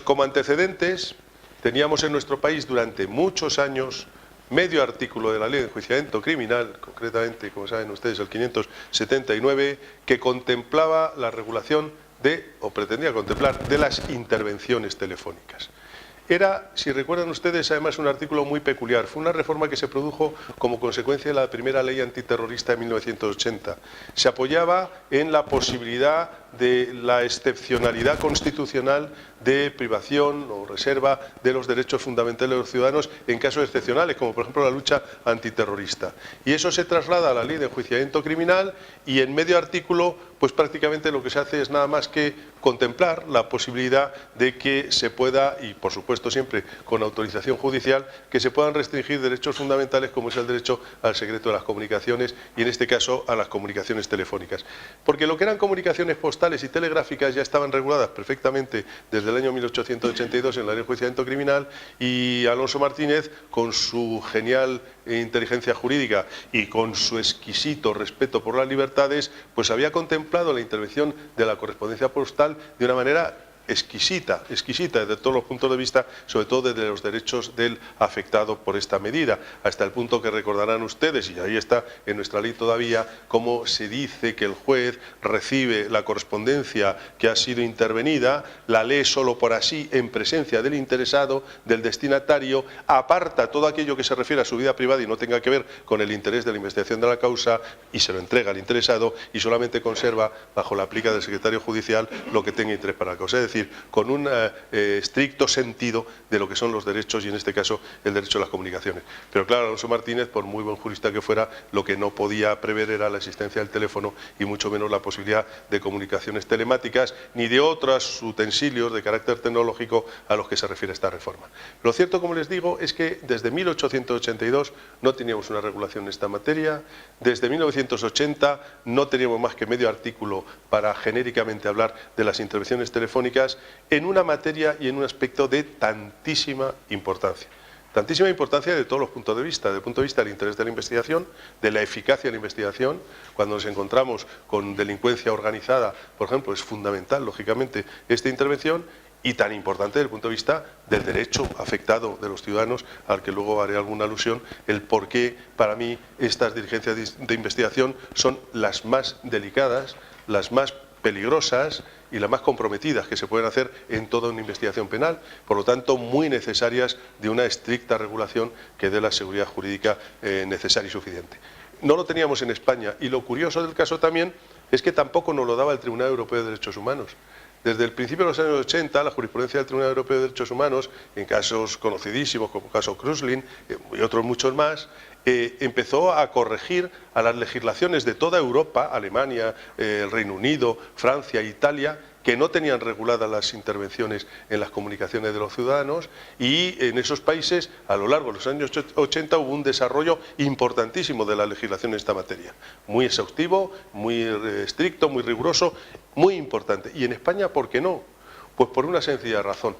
como antecedentes, teníamos en nuestro país durante muchos años medio artículo de la Ley de Enjuiciamiento Criminal, concretamente, como saben ustedes, el 579, que contemplaba la regulación o pretendía contemplar, de las intervenciones telefónicas. Era, si recuerdan ustedes, además un artículo muy peculiar. Fue una reforma que se produjo como consecuencia de la primera ley antiterrorista de 1980. Se apoyaba en la posibilidad de la excepcionalidad constitucional de privación o reserva de los derechos fundamentales de los ciudadanos en casos excepcionales, como por ejemplo la lucha antiterrorista. Y eso se traslada a la Ley de Enjuiciamiento Criminal y en medio artículo, pues prácticamente lo que se hace es nada más que contemplar la posibilidad de que se pueda, y por supuesto siempre con autorización judicial, que se puedan restringir derechos fundamentales como es el derecho al secreto de las comunicaciones y en este caso a las comunicaciones telefónicas. Porque lo que eran comunicaciones postales y telegráficas ya estaban reguladas perfectamente desde el año 1882 en la Ley de Enjuiciamiento Criminal, y Alonso Martínez, con su genial inteligencia jurídica y con su exquisito respeto por las libertades, pues había contemplado la intervención de la correspondencia postal de una manera exquisita desde todos los puntos de vista, sobre todo desde los derechos del afectado por esta medida, hasta el punto que recordarán ustedes, y ahí está en nuestra ley todavía, cómo se dice que el juez recibe la correspondencia que ha sido intervenida, la lee solo por así en presencia del interesado, del destinatario, aparta todo aquello que se refiere a su vida privada y no tenga que ver con el interés de la investigación de la causa y se lo entrega al interesado, y solamente conserva bajo la plica del secretario judicial lo que tenga interés para la causa. Es decir, con un estricto sentido de lo que son los derechos y en este caso el derecho a las comunicaciones. Pero claro, Alonso Martínez, por muy buen jurista que fuera, lo que no podía prever era la existencia del teléfono y mucho menos la posibilidad de comunicaciones telemáticas ni de otros utensilios de carácter tecnológico a los que se refiere esta reforma. Lo cierto, como les digo, es que desde 1882 no teníamos una regulación en esta materia, desde 1980 no teníamos más que medio artículo para genéricamente hablar de las intervenciones telefónicas en una materia y en un aspecto de tantísima importancia. Tantísima importancia desde todos los puntos de vista, desde el punto de vista del interés de la investigación, de la eficacia de la investigación. Cuando nos encontramos con delincuencia organizada, por ejemplo, es fundamental, lógicamente, esta intervención, y tan importante desde el punto de vista del derecho afectado de los ciudadanos, al que luego haré alguna alusión, el por qué para mí estas diligencias de investigación son las más delicadas, las más peligrosas y las más comprometidas que se pueden hacer en toda una investigación penal, por lo tanto muy necesarias de una estricta regulación que dé la seguridad jurídica necesaria y suficiente. No lo teníamos en España, y lo curioso del caso también es que tampoco nos lo daba el Tribunal Europeo de Derechos Humanos. Desde el principio de los años 80, la jurisprudencia del Tribunal Europeo de Derechos Humanos, en casos conocidísimos como el caso Krusling y otros muchos más, empezó a corregir a las legislaciones de toda Europa, Alemania, el Reino Unido, Francia, Italia, que no tenían reguladas las intervenciones en las comunicaciones de los ciudadanos, y en esos países a lo largo de los años 80 hubo un desarrollo importantísimo de la legislación en esta materia, muy exhaustivo, muy estricto, muy riguroso, muy importante. Y en España, ¿por qué no? Pues por una sencilla razón.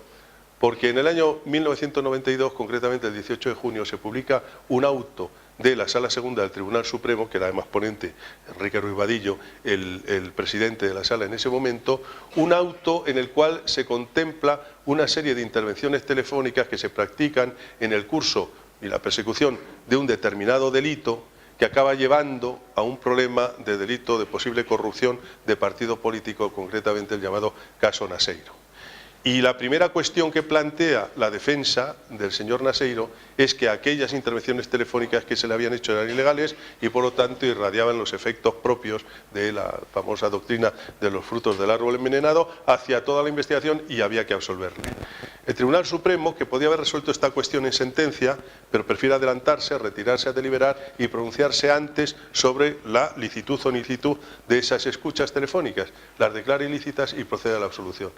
Porque en el año 1992, concretamente el 18 de junio, se publica un auto de la Sala Segunda del Tribunal Supremo, que era además ponente Enrique Ruiz Vadillo, el presidente de la Sala en ese momento, un auto en el cual se contempla una serie de intervenciones telefónicas que se practican en el curso y la persecución de un determinado delito, que acaba llevando a un problema de delito de posible corrupción de partido político, concretamente el llamado caso Naseiro. Y la primera cuestión que plantea la defensa del señor Naseiro es que aquellas intervenciones telefónicas que se le habían hecho eran ilegales y por lo tanto irradiaban los efectos propios de la famosa doctrina de los frutos del árbol envenenado hacia toda la investigación, y había que absolverle. El Tribunal Supremo, que podía haber resuelto esta cuestión en sentencia, pero prefiere adelantarse, retirarse a deliberar y pronunciarse antes sobre la licitud o nulicitud de esas escuchas telefónicas. Las declara ilícitas y procede a la absolución.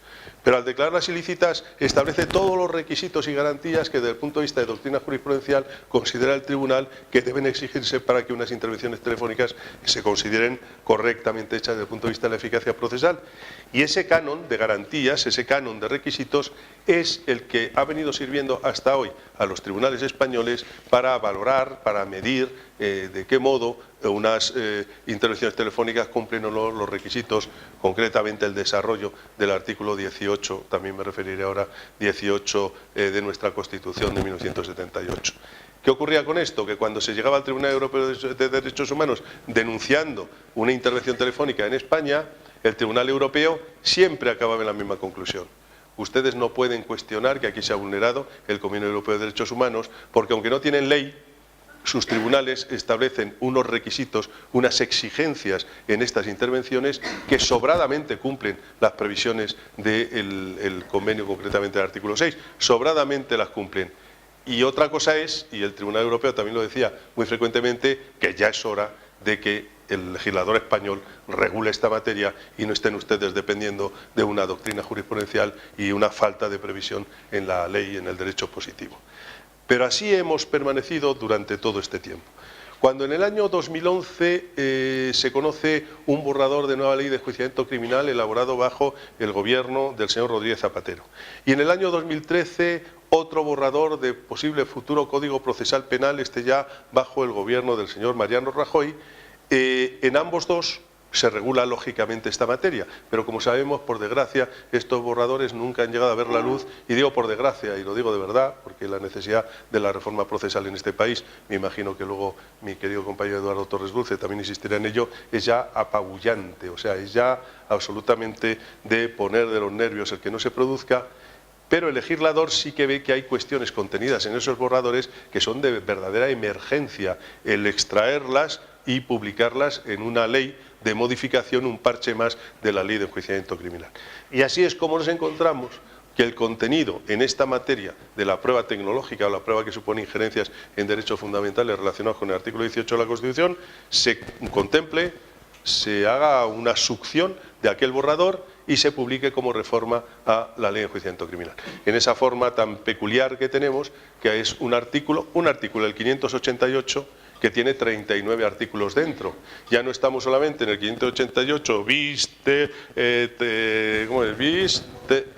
Pero al declararlas ilícitas establece todos los requisitos y garantías que desde el punto de vista de doctrina jurisprudencial considera el Tribunal que deben exigirse para que unas intervenciones telefónicas se consideren correctamente hechas desde el punto de vista de la eficacia procesal. Y ese canon de garantías, ese canon de requisitos, es el que ha venido sirviendo hasta hoy a los tribunales españoles para valorar, para medir de qué modo unas intervenciones telefónicas cumplen o no los requisitos, concretamente el desarrollo del artículo 18, también me referiré ahora, 18 de nuestra Constitución de 1978. ¿Qué ocurría con esto? Que cuando se llegaba al Tribunal Europeo de Derechos Humanos denunciando una intervención telefónica en España, el Tribunal Europeo siempre acababa en la misma conclusión. Ustedes no pueden cuestionar que aquí se ha vulnerado el Convenio Europeo de Derechos Humanos, porque aunque no tienen ley, sus tribunales establecen unos requisitos, unas exigencias en estas intervenciones que sobradamente cumplen las previsiones del convenio, concretamente del artículo 6, sobradamente las cumplen. Y otra cosa es, y el Tribunal Europeo también lo decía muy frecuentemente, que ya es hora de que el legislador español regule esta materia y no estén ustedes dependiendo de una doctrina jurisprudencial y una falta de previsión en la ley y en el derecho positivo. Pero así hemos permanecido durante todo este tiempo. Cuando en el año 2011 se conoce un borrador de nueva ley de enjuiciamiento criminal elaborado bajo el gobierno del señor Rodríguez Zapatero, y en el año 2013 otro borrador de posible futuro Código Procesal Penal, ya bajo el gobierno del señor Mariano Rajoy, en ambos dos se regula lógicamente esta materia, pero como sabemos, por desgracia, estos borradores nunca han llegado a ver la luz, y digo por desgracia, y lo digo de verdad, porque la necesidad de la reforma procesal en este país, me imagino que luego mi querido compañero Eduardo Torres Dulce también insistirá en ello, es ya apabullante, o sea, es ya absolutamente de poner de los nervios el que no se produzca. Pero el legislador sí que ve que hay cuestiones contenidas en esos borradores que son de verdadera emergencia, el extraerlas y publicarlas en una ley de modificación, un parche más de la ley de enjuiciamiento criminal. Y así es como nos encontramos que el contenido en esta materia de la prueba tecnológica o la prueba que supone injerencias en derechos fundamentales relacionados con el artículo 18 de la Constitución se contemple, se haga una succión de aquel borrador y se publique como reforma a la ley de enjuiciamiento criminal. En esa forma tan peculiar que tenemos, que es un artículo, el 588, que tiene 39 artículos dentro. Ya no estamos solamente en el 588,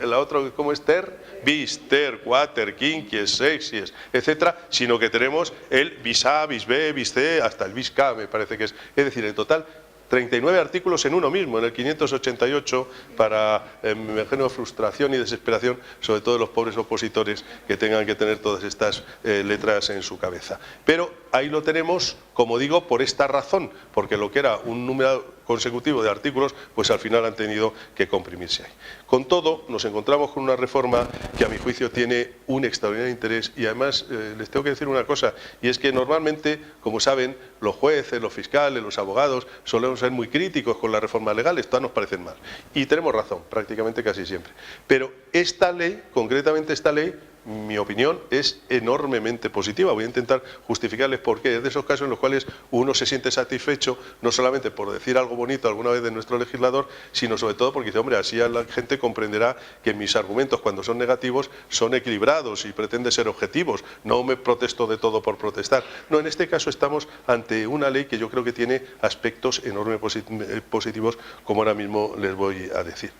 la otra, ¿cómo es? Ter, quater, quinquies, sexies, etcétera, sino que tenemos el bis A, bis B, bis C, hasta el bis K, me parece que es. Es decir, en total 39 artículos en uno mismo, en el 588, para, me imagino, frustración y desesperación, sobre todo de los pobres opositores que tengan que tener todas estas letras en su cabeza. Pero ahí lo tenemos, como digo, por esta razón, porque lo que era un número consecutivo de artículos, pues al final han tenido que comprimirse ahí. Con todo, nos encontramos con una reforma que a mi juicio tiene un extraordinario interés, y además les tengo que decir una cosa, y es que normalmente, como saben, los jueces, los fiscales, los abogados solemos ser muy críticos con las reformas legales, todas nos parecen mal, y tenemos razón, prácticamente casi siempre. Pero esta ley, concretamente esta ley, mi opinión es enormemente positiva. Voy a intentar justificarles por qué. Es de esos casos en los cuales uno se siente satisfecho, no solamente por decir algo bonito alguna vez de nuestro legislador, sino sobre todo porque dice, hombre, así la gente comprenderá que mis argumentos, cuando son negativos, son equilibrados y pretenden ser objetivos. No me protesto de todo por protestar. No, en este caso estamos ante una ley que yo creo que tiene aspectos enormemente positivos, como ahora mismo les voy a decir.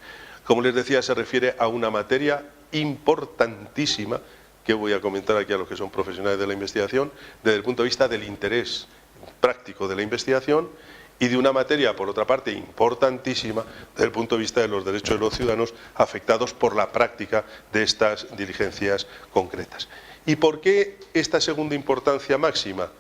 Como les decía, se refiere a una materia importantísima que voy a comentar aquí a los que son profesionales de la investigación, desde el punto de vista del interés práctico de la investigación, y de una materia, por otra parte, importantísima desde el punto de vista de los derechos de los ciudadanos afectados por la práctica de estas diligencias concretas. ¿Y por qué esta segunda importancia máxima?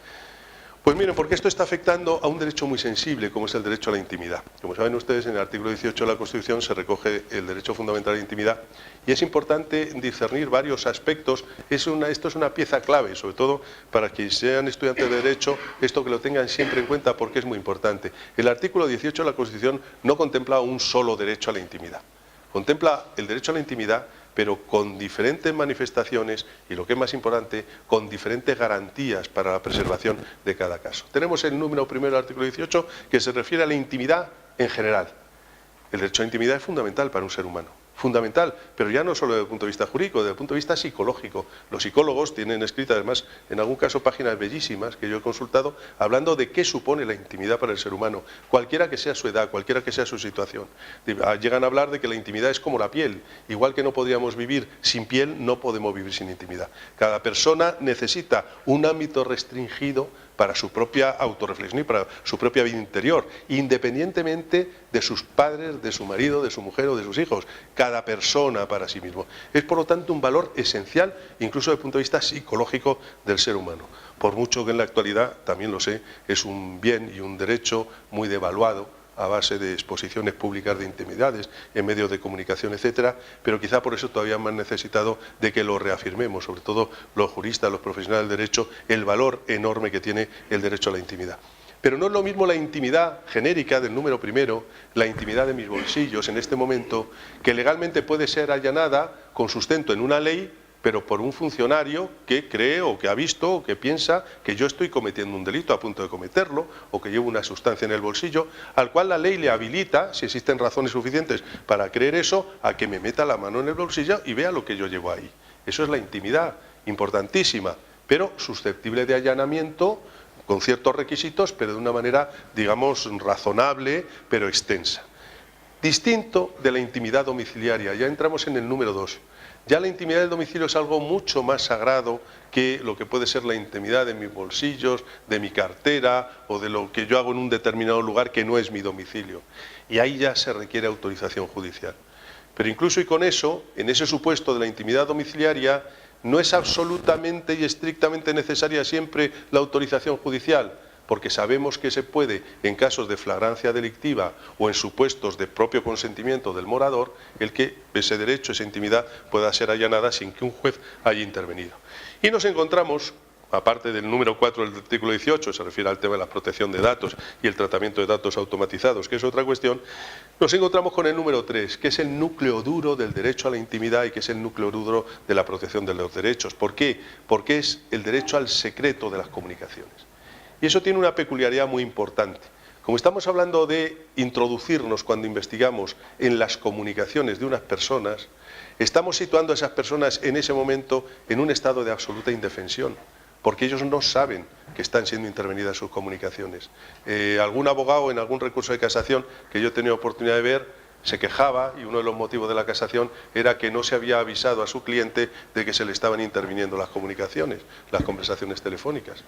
Pues miren, porque esto está afectando a un derecho muy sensible, como es el derecho a la intimidad. Como saben ustedes, en el artículo 18 de la Constitución se recoge el derecho fundamental a la intimidad, y es importante discernir varios aspectos. Esto es una pieza clave, sobre todo para quienes sean estudiantes de Derecho, esto que lo tengan siempre en cuenta porque es muy importante. El artículo 18 de la Constitución no contempla un solo derecho a la intimidad. Contempla el derecho a la intimidad, pero con diferentes manifestaciones y, lo que es más importante, con diferentes garantías para la preservación de cada caso. Tenemos el número primero del artículo 18, que se refiere a la intimidad en general. El derecho a la intimidad es fundamental para un ser humano, fundamental, pero ya no solo desde el punto de vista jurídico, desde el punto de vista psicológico. Los psicólogos tienen escritas, además, en algún caso, páginas bellísimas que yo he consultado, hablando de qué supone la intimidad para el ser humano, cualquiera que sea su edad, cualquiera que sea su situación. Llegan a hablar de que la intimidad es como la piel, igual que no podríamos vivir sin piel, no podemos vivir sin intimidad. Cada persona necesita un ámbito restringido para su propia autorreflexión y para su propia vida interior, independientemente de sus padres, de su marido, de su mujer o de sus hijos. Cada persona para sí mismo. Es, por lo tanto, un valor esencial, incluso desde el punto de vista psicológico del ser humano. Por mucho que en la actualidad, también lo sé, es un bien y un derecho muy devaluado, a base de exposiciones públicas de intimidades en medios de comunicación, etcétera, pero quizá por eso todavía más necesitado de que lo reafirmemos, sobre todo los juristas, los profesionales del derecho, el valor enorme que tiene el derecho a la intimidad. Pero no es lo mismo la intimidad genérica del número primero, la intimidad de mis bolsillos en este momento, que legalmente puede ser allanada con sustento en una ley, pero por un funcionario que cree o que ha visto o que piensa que yo estoy cometiendo un delito a punto de cometerlo o que llevo una sustancia en el bolsillo, al cual la ley le habilita, si existen razones suficientes para creer eso, a que me meta la mano en el bolsillo y vea lo que yo llevo ahí. Eso es la intimidad, importantísima, pero susceptible de allanamiento con ciertos requisitos, pero de una manera, digamos, razonable, pero extensa. Distinto de la intimidad domiciliaria, ya entramos en el número 2. Ya la intimidad del domicilio es algo mucho más sagrado que lo que puede ser la intimidad de mis bolsillos, de mi cartera o de lo que yo hago en un determinado lugar que no es mi domicilio. Y ahí ya se requiere autorización judicial. Pero incluso y con eso, en ese supuesto de la intimidad domiciliaria, no es absolutamente y estrictamente necesaria siempre la autorización judicial, porque sabemos que se puede, en casos de flagrancia delictiva o en supuestos de propio consentimiento del morador, el que ese derecho, esa intimidad, pueda ser allanada sin que un juez haya intervenido. Y nos encontramos, aparte del número 4 del artículo 18, se refiere al tema de la protección de datos y el tratamiento de datos automatizados, que es otra cuestión, nos encontramos con el número 3, que es el núcleo duro del derecho a la intimidad y que es el núcleo duro de la protección de los derechos. ¿Por qué? Porque es el derecho al secreto de las comunicaciones. Y eso tiene una peculiaridad muy importante. Como estamos hablando de introducirnos cuando investigamos en las comunicaciones de unas personas, estamos situando a esas personas en ese momento en un estado de absoluta indefensión, porque ellos no saben que están siendo intervenidas sus comunicaciones. Algún abogado en algún recurso de casación que yo he tenido oportunidad de ver, se quejaba y uno de los motivos de la casación era que no se había avisado a su cliente de que se le estaban interviniendo las comunicaciones, las conversaciones telefónicas.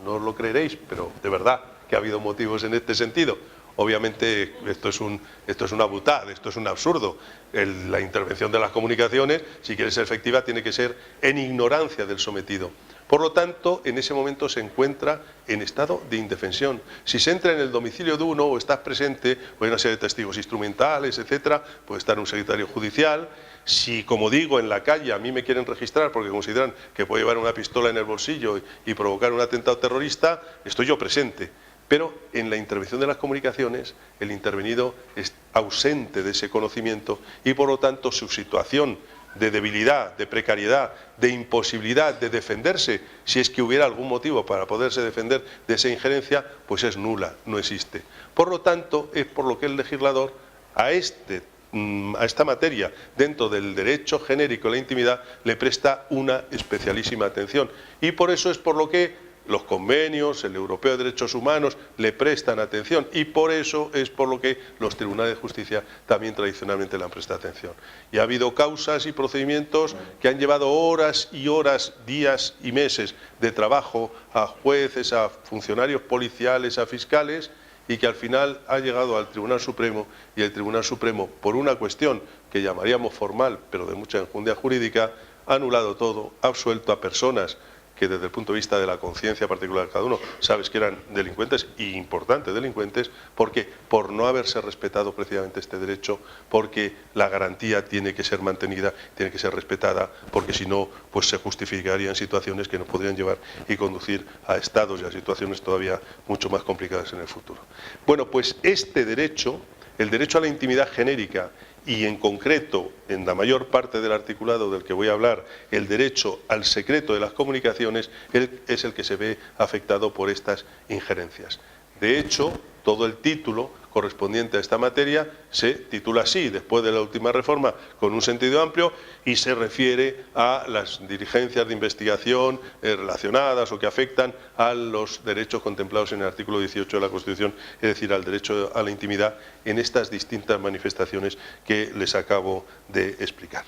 No os lo creeréis, pero de verdad que ha habido motivos en este sentido. Obviamente esto es una butad, esto es un absurdo. La intervención de las comunicaciones, si quiere ser efectiva, tiene que ser en ignorancia del sometido. Por lo tanto, en ese momento se encuentra en estado de indefensión. Si se entra en el domicilio de uno o estás presente, o hay una serie de testigos instrumentales, etcétera, puede estar un secretario judicial. Si, como digo, en la calle a mí me quieren registrar porque consideran que puedo llevar una pistola en el bolsillo y provocar un atentado terrorista, estoy yo presente. Pero en la intervención de las comunicaciones, el intervenido es ausente de ese conocimiento y, por lo tanto, su situación de debilidad, de precariedad, de imposibilidad de defenderse, si es que hubiera algún motivo para poderse defender de esa injerencia, pues es nula, no existe. Por lo tanto, es por lo que el legislador a esta materia, dentro del derecho genérico a la intimidad, le presta una especialísima atención. Y por eso es por lo que los convenios, el Europeo de Derechos Humanos le prestan atención y por eso es por lo que los tribunales de justicia también tradicionalmente le han prestado atención. Y ha habido causas y procedimientos que han llevado horas y horas, días y meses de trabajo a jueces, a funcionarios policiales, a fiscales, y que al final ha llegado al Tribunal Supremo y el Tribunal Supremo, por una cuestión que llamaríamos formal, pero de mucha enjundia jurídica, ha anulado todo, ha absuelto a personas que desde el punto de vista de la conciencia particular de cada uno, sabes que eran delincuentes y importantes delincuentes, porque por no haberse respetado precisamente este derecho, porque la garantía tiene que ser mantenida, tiene que ser respetada, porque si no, pues se justificarían situaciones que nos podrían llevar y conducir a estados y a situaciones todavía mucho más complicadas en el futuro. Bueno, pues este derecho, el derecho a la intimidad genérica, y en concreto, en la mayor parte del articulado del que voy a hablar, el derecho al secreto de las comunicaciones, es el que se ve afectado por estas injerencias. De hecho, todo el título correspondiente a esta materia se titula así, después de la última reforma, con un sentido amplio, y se refiere a las diligencias de investigación relacionadas o que afectan a los derechos contemplados en el artículo 18 de la Constitución, es decir, al derecho a la intimidad en estas distintas manifestaciones que les acabo de explicar.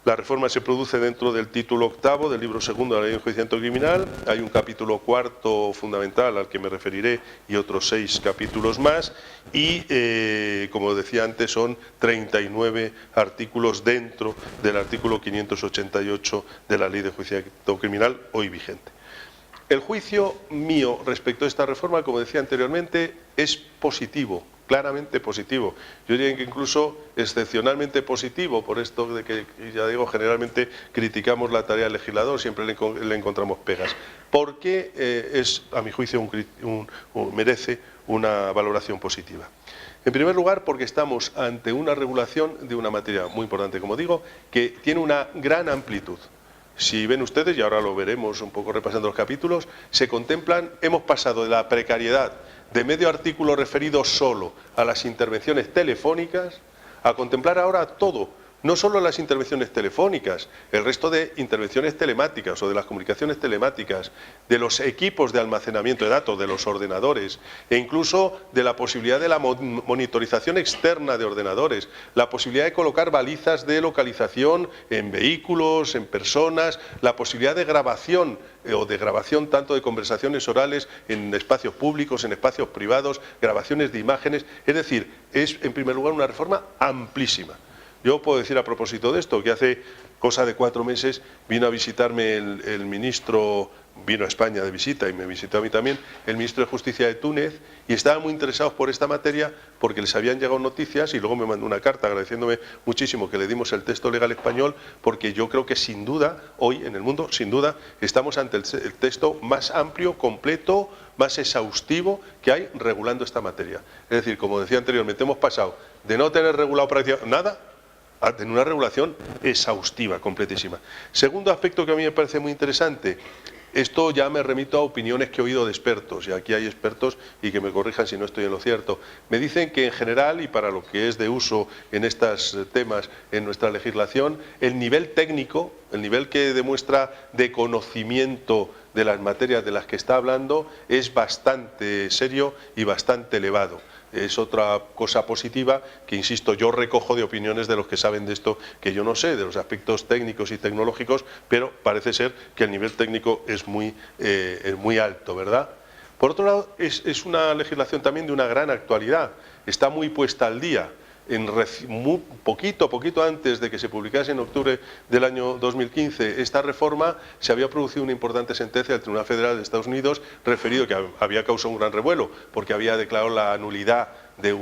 La reforma se produce dentro del título octavo del libro segundo de la Ley de Enjuiciamiento Criminal. Hay un capítulo cuarto fundamental al que me referiré y otros 6 capítulos más. Y, como decía antes, son 39 artículos dentro del artículo 588 de la Ley de Enjuiciamiento Criminal hoy vigente. El juicio mío respecto a esta reforma, como decía anteriormente, es positivo. Claramente positivo. Yo diría que incluso excepcionalmente positivo, por esto de que, ya digo, generalmente criticamos la tarea del legislador, siempre le encontramos pegas. Porque es, a mi juicio, merece una valoración positiva. En primer lugar, porque estamos ante una regulación de una materia muy importante, como digo, que tiene una gran amplitud. Si ven ustedes, y ahora lo veremos un poco repasando los capítulos, se contemplan, hemos pasado de la precariedad de medio artículo referido solo a las intervenciones telefónicas a contemplar ahora todo, no solo las intervenciones telefónicas, el resto de intervenciones telemáticas o de las comunicaciones telemáticas, de los equipos de almacenamiento de datos, de los ordenadores, e incluso de la posibilidad de la monitorización externa de ordenadores, la posibilidad de colocar balizas de localización en vehículos, en personas, la posibilidad de grabación o de grabación tanto de conversaciones orales en espacios públicos, en espacios privados, grabaciones de imágenes, es decir, es en primer lugar una reforma amplísima. Yo puedo decir a propósito de esto que hace cosa de 4 meses vino a visitarme el ministro, vino a España de visita y me visitó a mí también, el ministro de Justicia de Túnez, y estaban muy interesados por esta materia porque les habían llegado noticias y luego me mandó una carta agradeciéndome muchísimo que le dimos el texto legal español, porque yo creo que sin duda, hoy en el mundo, sin duda, estamos ante el texto más amplio, completo, más exhaustivo que hay regulando esta materia. Es decir, como decía anteriormente, hemos pasado de no tener regulado prácticamente nada a tener una regulación exhaustiva, completísima. Segundo aspecto que a mí me parece muy interesante, esto ya me remito a opiniones que he oído de expertos, y aquí hay expertos y que me corrijan si no estoy en lo cierto. Me dicen que en general, y para lo que es de uso en estos temas en nuestra legislación, el nivel técnico, el nivel que demuestra de conocimiento de las materias de las que está hablando, es bastante serio y bastante elevado. Es otra cosa positiva que, insisto, yo recojo de opiniones de los que saben de esto, que yo no sé, de los aspectos técnicos y tecnológicos, pero parece ser que el nivel técnico es muy alto, ¿verdad? Por otro lado, es una legislación también de una gran actualidad, está muy puesta al día. Poquito antes de que se publicase en octubre del año 2015 esta reforma, se había producido una importante sentencia del Tribunal Federal de Estados Unidos referido que había causado un gran revuelo porque había declarado la nulidad de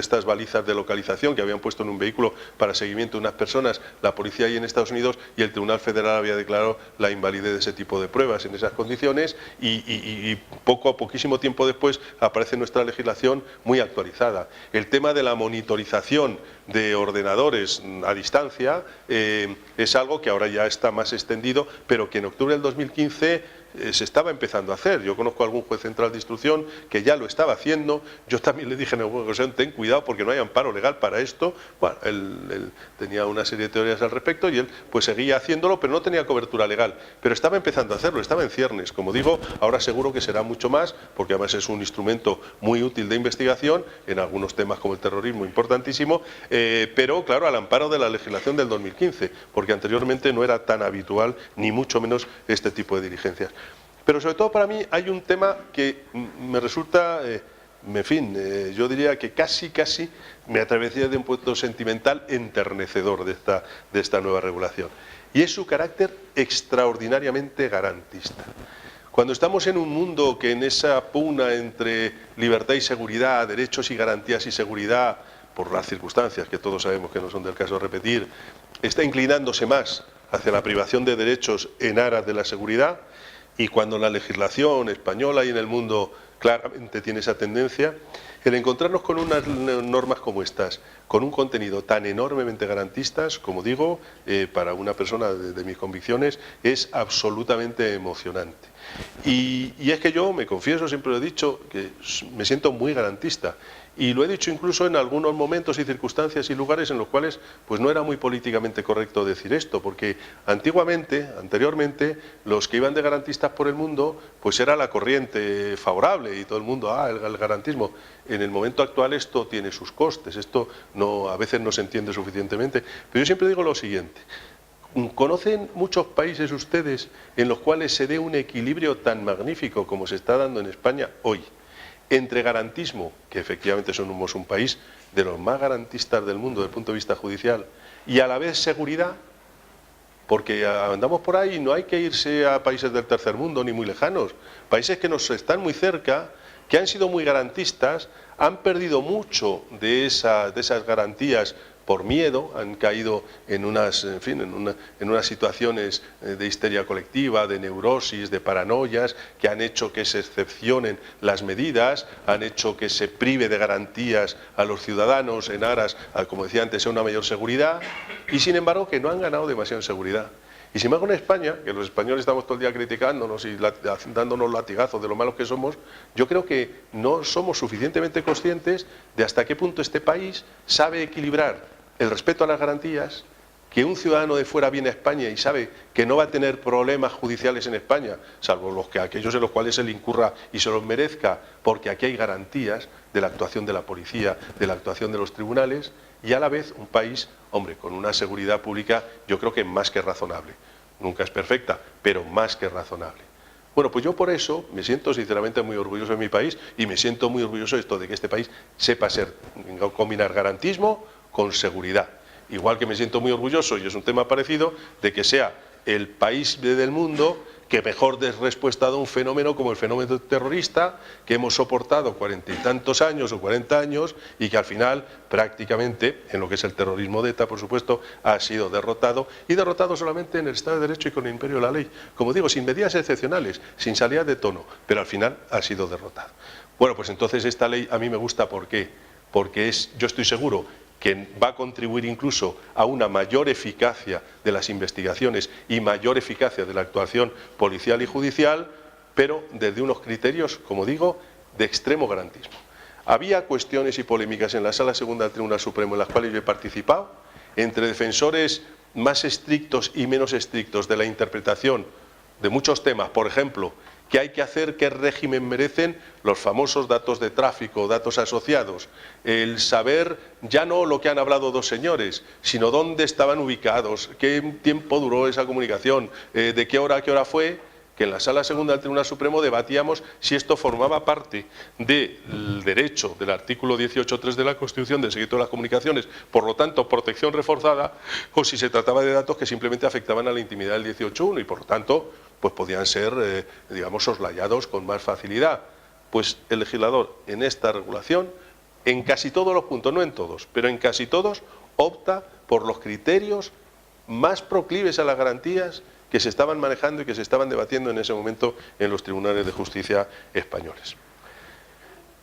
estas balizas de localización que habían puesto en un vehículo para seguimiento de unas personas, la policía ahí en Estados Unidos, y el Tribunal Federal había declarado la invalidez de ese tipo de pruebas en esas condiciones, y poquísimo tiempo después aparece nuestra legislación muy actualizada. El tema de la monitorización de ordenadores a distancia es algo que ahora ya está más extendido, pero que en octubre del 2015 se estaba empezando a hacer. Yo conozco a algún juez central de instrucción que ya lo estaba haciendo. Yo también le dije en alguna ocasión, ten cuidado porque no hay amparo legal para esto. Bueno, él tenía una serie de teorías al respecto y él pues seguía haciéndolo, pero no tenía cobertura legal. Pero estaba empezando a hacerlo, estaba en ciernes. Como digo, ahora seguro que será mucho más, porque además es un instrumento muy útil de investigación en algunos temas como el terrorismo, importantísimo, pero claro, al amparo de la legislación del 2015, porque anteriormente no era tan habitual, ni mucho menos, este tipo de diligencias. Pero sobre todo para mí hay un tema que me resulta, en fin, yo diría que casi me atravesía de un punto sentimental enternecedor de esta nueva regulación. Y es su carácter extraordinariamente garantista. Cuando estamos en un mundo que en esa pugna entre libertad y seguridad, derechos y garantías y seguridad, por las circunstancias que todos sabemos que no son del caso repetir, está inclinándose más hacia la privación de derechos en aras de la seguridad, y cuando la legislación española y en el mundo claramente tiene esa tendencia, el encontrarnos con unas normas como estas, con un contenido tan enormemente garantistas, como digo, para una persona de mis convicciones, es absolutamente emocionante. Y es que yo, me confieso, siempre lo he dicho, que me siento muy garantista. Y lo he dicho incluso en algunos momentos y circunstancias y lugares en los cuales pues no era muy políticamente correcto decir esto, porque anteriormente, los que iban de garantistas por el mundo, pues era la corriente favorable y todo el mundo, el garantismo. En el momento actual esto tiene sus costes, esto a veces no se entiende suficientemente. Pero yo siempre digo lo siguiente: ¿conocen muchos países ustedes en los cuales se dé un equilibrio tan magnífico como se está dando en España hoy, entre garantismo, que efectivamente somos un país de los más garantistas del mundo desde el punto de vista judicial, y a la vez seguridad? Porque andamos por ahí y no hay que irse a países del tercer mundo ni muy lejanos, países que nos están muy cerca, que han sido muy garantistas, han perdido mucho de esas garantías por miedo, han caído en unas situaciones de histeria colectiva, de neurosis, de paranoias, que han hecho que se excepcionen las medidas, han hecho que se prive de garantías a los ciudadanos en aras, como decía antes, a una mayor seguridad, y sin embargo que no han ganado demasiado en seguridad. Y sin embargo en España, que los españoles estamos todo el día criticándonos y dándonos latigazos de lo malos que somos, yo creo que no somos suficientemente conscientes de hasta qué punto este país sabe equilibrar el respeto a las garantías, que un ciudadano de fuera viene a España y sabe que no va a tener problemas judiciales en España, salvo aquellos en los cuales él incurra y se los merezca, porque aquí hay garantías de la actuación de la policía, de la actuación de los tribunales, y a la vez un país, hombre, con una seguridad pública yo creo que más que razonable. Nunca es perfecta, pero más que razonable. Bueno, pues yo por eso me siento sinceramente muy orgulloso de mi país, y me siento muy orgulloso de que este país sepa combinar garantismo con seguridad. Igual que me siento muy orgulloso, y es un tema parecido, de que sea el país del mundo que mejor dé respuesta a un fenómeno como el fenómeno terrorista, que hemos soportado 40 y tantos años o 40 años, y que al final prácticamente, en lo que es el terrorismo de ETA, por supuesto, ha sido derrotado, y derrotado solamente en el Estado de Derecho y con el imperio de la ley. Como digo, sin medidas excepcionales, sin salidas de tono, pero al final ha sido derrotado. Bueno, pues entonces esta ley a mí me gusta. ¿Por qué? Porque yo estoy seguro que va a contribuir incluso a una mayor eficacia de las investigaciones y mayor eficacia de la actuación policial y judicial, pero desde unos criterios, como digo, de extremo garantismo. Había cuestiones y polémicas en la Sala Segunda del Tribunal Supremo en las cuales yo he participado, entre defensores más estrictos y menos estrictos de la interpretación de muchos temas. Por ejemplo, ¿qué hay que hacer? ¿Qué régimen merecen los famosos datos de tráfico, datos asociados? El saber ya no lo que han hablado dos señores, sino dónde estaban ubicados, qué tiempo duró esa comunicación, de qué hora a qué hora fue, que en la Sala Segunda del Tribunal Supremo debatíamos si esto formaba parte del derecho del artículo 18.3 de la Constitución del secreto de las comunicaciones, por lo tanto protección reforzada, o si se trataba de datos que simplemente afectaban a la intimidad del 18.1 y por lo tanto pues podían ser, digamos, soslayados con más facilidad. Pues el legislador en esta regulación, en casi todos los puntos, no en todos, pero en casi todos, opta por los criterios más proclives a las garantías que se estaban manejando y que se estaban debatiendo en ese momento en los tribunales de justicia españoles.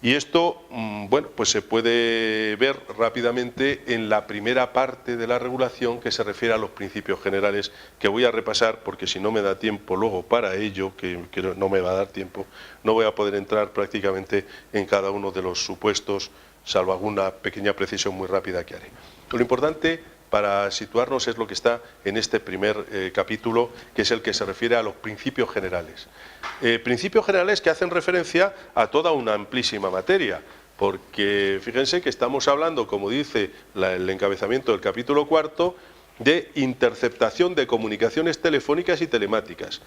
Y esto, bueno, pues se puede ver rápidamente en la primera parte de la regulación, que se refiere a los principios generales, que voy a repasar porque si no me da tiempo luego para ello, que no me va a dar tiempo, no voy a poder entrar prácticamente en cada uno de los supuestos, salvo alguna pequeña precisión muy rápida que haré. Lo importante para situarnos es lo que está en este primer capítulo, que es el que se refiere a los principios generales. Principios generales que hacen referencia a toda una amplísima materia, porque fíjense que estamos hablando, como dice el encabezamiento del capítulo cuarto, de interceptación de comunicaciones telefónicas y telemáticas,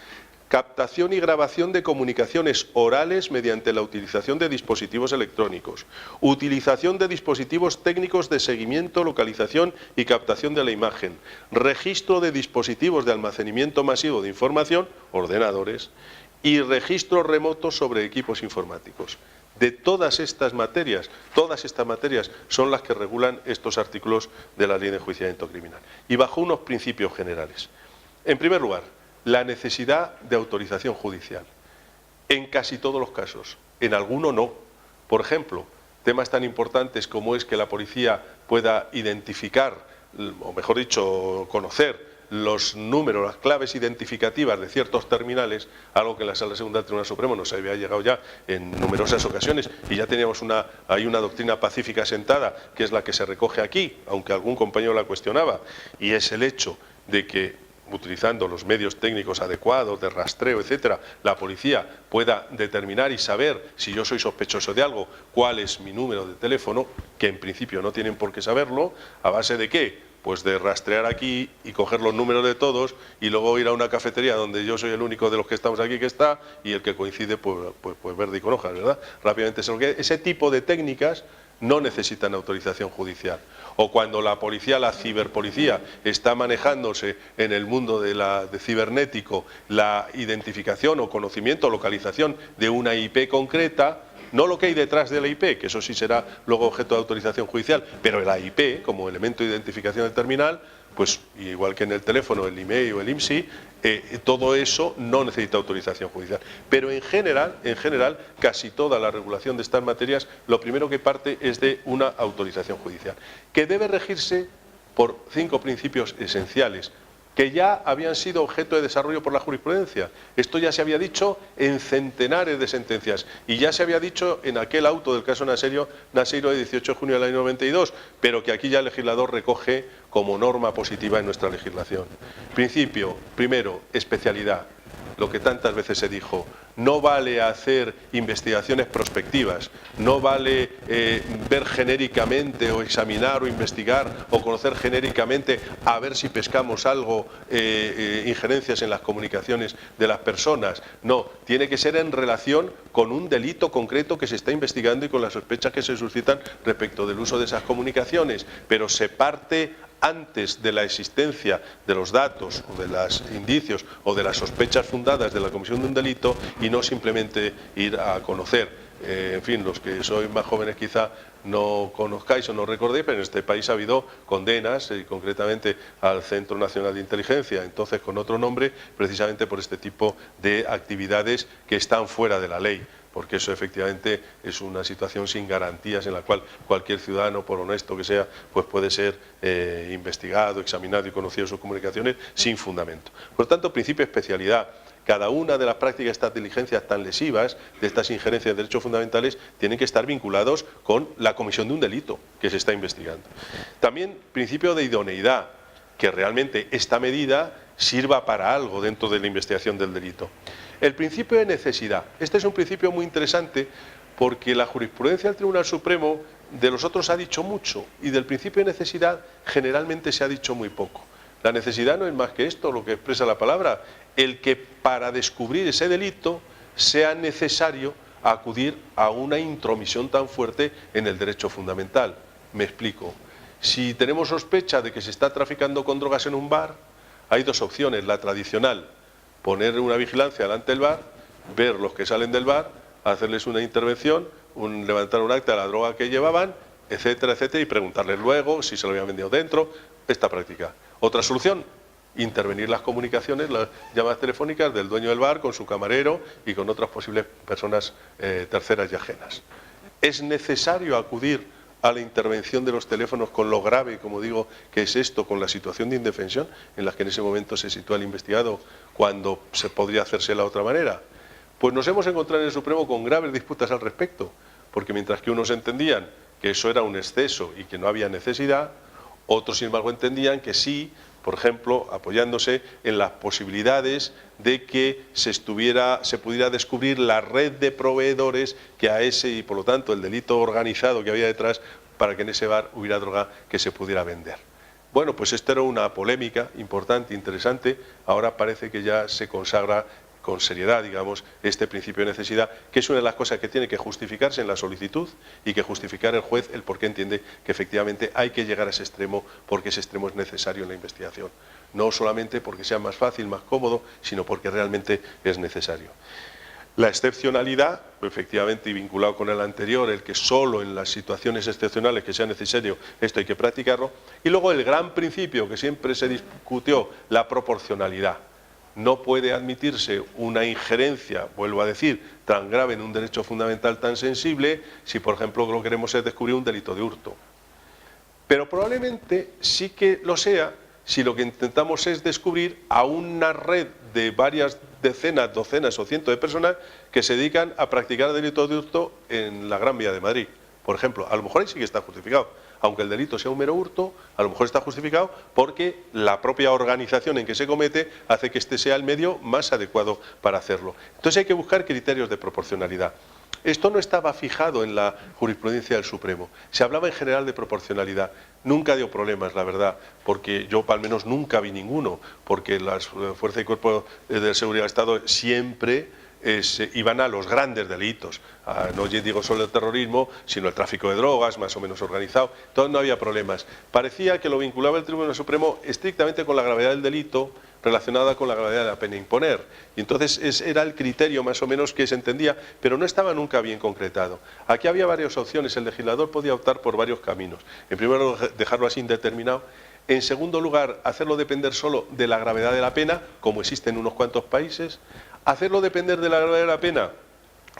captación y grabación de comunicaciones orales mediante la utilización de dispositivos electrónicos, utilización de dispositivos técnicos de seguimiento, localización y captación de la imagen, registro de dispositivos de almacenamiento masivo de información, ordenadores, y registro remoto sobre equipos informáticos. De todas estas materias son las que regulan estos artículos de la Ley de Enjuiciamiento Criminal, y bajo unos principios generales. En primer lugar, la necesidad de autorización judicial. En casi todos los casos, en alguno no. Por ejemplo, temas tan importantes como es que la policía pueda identificar, o mejor dicho, conocer los números, las claves identificativas de ciertos terminales, algo que en la Sala Segunda del Tribunal Supremo nos había llegado ya en numerosas ocasiones y ya teníamos hay una doctrina pacífica sentada, que es la que se recoge aquí, aunque algún compañero la cuestionaba, y es el hecho de que, utilizando los medios técnicos adecuados de rastreo, etcétera, la policía pueda determinar y saber, si yo soy sospechoso de algo, cuál es mi número de teléfono, que en principio no tienen por qué saberlo. ¿A base de qué? Pues de rastrear aquí y coger los números de todos y luego ir a una cafetería donde yo soy el único de los que estamos aquí que está y el que coincide pues verde y con hojas, ¿verdad? Rápidamente se lo queda. Ese tipo de técnicas no necesitan autorización judicial. O cuando la policía, la ciberpolicía, está manejándose en el mundo de cibernético la identificación o conocimiento o localización de una IP concreta, no lo que hay detrás de la IP, que eso sí será luego objeto de autorización judicial, pero la IP, como elemento de identificación del terminal, pues igual que en el teléfono, el email o el IMSI, todo eso no necesita autorización judicial. Pero en general, casi toda la regulación de estas materias, lo primero que parte es de una autorización judicial, que debe regirse por 5 principios esenciales, que ya habían sido objeto de desarrollo por la jurisprudencia. Esto ya se había dicho en centenares de sentencias y ya se había dicho en aquel auto del caso Naseiro de 18 de junio del año 92, pero que aquí ya el legislador recoge como norma positiva en nuestra legislación. Principio, primero, especialidad. Lo que tantas veces se dijo, no vale hacer investigaciones prospectivas, no vale ver genéricamente o examinar o investigar o conocer genéricamente a ver si pescamos algo, injerencias en las comunicaciones de las personas. No, tiene que ser en relación con un delito concreto que se está investigando y con las sospechas que se suscitan respecto del uso de esas comunicaciones, pero se parte antes de la existencia de los datos o de los indicios o de las sospechas fundadas de la comisión de un delito y no simplemente ir a conocer. En fin, los que sois más jóvenes quizá no conozcáis o no recordéis, pero en este país ha habido condenas, y concretamente al Centro Nacional de Inteligencia, entonces con otro nombre, precisamente por este tipo de actividades que están fuera de la ley, porque eso efectivamente es una situación sin garantías en la cual cualquier ciudadano, por honesto que sea, pues puede ser investigado, examinado y conocido sus comunicaciones sin fundamento. Por lo tanto, principio de especialidad. Cada una de las prácticas de estas diligencias tan lesivas, de estas injerencias de derechos fundamentales, tienen que estar vinculados con la comisión de un delito que se está investigando. También principio de idoneidad, que realmente esta medida sirva para algo dentro de la investigación del delito. El principio de necesidad. Este es un principio muy interesante porque la jurisprudencia del Tribunal Supremo de los otros ha dicho mucho y del principio de necesidad generalmente se ha dicho muy poco. La necesidad no es más que esto, lo que expresa la palabra, el que para descubrir ese delito sea necesario acudir a una intromisión tan fuerte en el derecho fundamental. Me explico. Si tenemos sospecha de que se está traficando con drogas en un bar, hay dos opciones. La tradicional, poner una vigilancia delante del bar, ver los que salen del bar, hacerles una intervención, levantar un acta de la droga que llevaban, etcétera, etcétera, y preguntarles luego si se lo habían vendido dentro, esta práctica. Otra solución, intervenir las comunicaciones, las llamadas telefónicas del dueño del bar con su camarero y con otras posibles personas terceras y ajenas. Es necesario acudir a la intervención de los teléfonos con lo grave, como digo, que es esto, con la situación de indefensión en la que en ese momento se sitúa el investigado, cuando se podría hacerse de la otra manera. Pues nos hemos encontrado en el Supremo con graves disputas al respecto, porque mientras que unos entendían que eso era un exceso y que no había necesidad, otros sin embargo entendían que sí, por ejemplo, apoyándose en las posibilidades de que se pudiera descubrir la red de proveedores que a ese y por lo tanto el delito organizado que había detrás para que en ese bar hubiera droga que se pudiera vender. Bueno, pues esto era una polémica importante, interesante, ahora parece que ya se consagra con seriedad, digamos, este principio de necesidad, que es una de las cosas que tiene que justificarse en la solicitud y que justificar el juez el por qué entiende que efectivamente hay que llegar a ese extremo porque ese extremo es necesario en la investigación. No solamente porque sea más fácil, más cómodo, sino porque realmente es necesario. La excepcionalidad, efectivamente, y vinculado con el anterior, el que solo en las situaciones excepcionales que sea necesario esto hay que practicarlo. Y luego el gran principio que siempre se discutió, la proporcionalidad. No puede admitirse una injerencia, vuelvo a decir, tan grave en un derecho fundamental tan sensible si, por ejemplo, lo que queremos es descubrir un delito de hurto. Pero probablemente sí que lo sea si lo que intentamos es descubrir a una red de varias decenas, docenas o cientos de personas que se dedican a practicar delitos de hurto en la Gran Vía de Madrid? Por ejemplo, a lo mejor ahí sí que está justificado. Aunque el delito sea un mero hurto, a lo mejor está justificado porque la propia organización en que se comete hace que este sea el medio más adecuado para hacerlo. Entonces hay que buscar criterios de proporcionalidad. Esto no estaba fijado en la jurisprudencia del Supremo. Se hablaba en general de proporcionalidad. Nunca dio problemas, la verdad, porque yo al menos nunca vi ninguno, porque las fuerzas y cuerpos de seguridad del Estado siempre iban a los grandes delitos, no digo solo el terrorismo, sino el tráfico de drogas, más o menos organizado, entonces no había problemas. Parecía que lo vinculaba el Tribunal Supremo estrictamente con la gravedad del delito, relacionada con la gravedad de la pena a imponer, y entonces era el criterio más o menos que se entendía, pero no estaba nunca bien concretado. Aquí había varias opciones, el legislador podía optar por varios caminos. En primer lugar, dejarlo así indeterminado. En segundo lugar, hacerlo depender solo de la gravedad de la pena, como existe en unos cuantos países. Hacerlo depender de la gravedad de la pena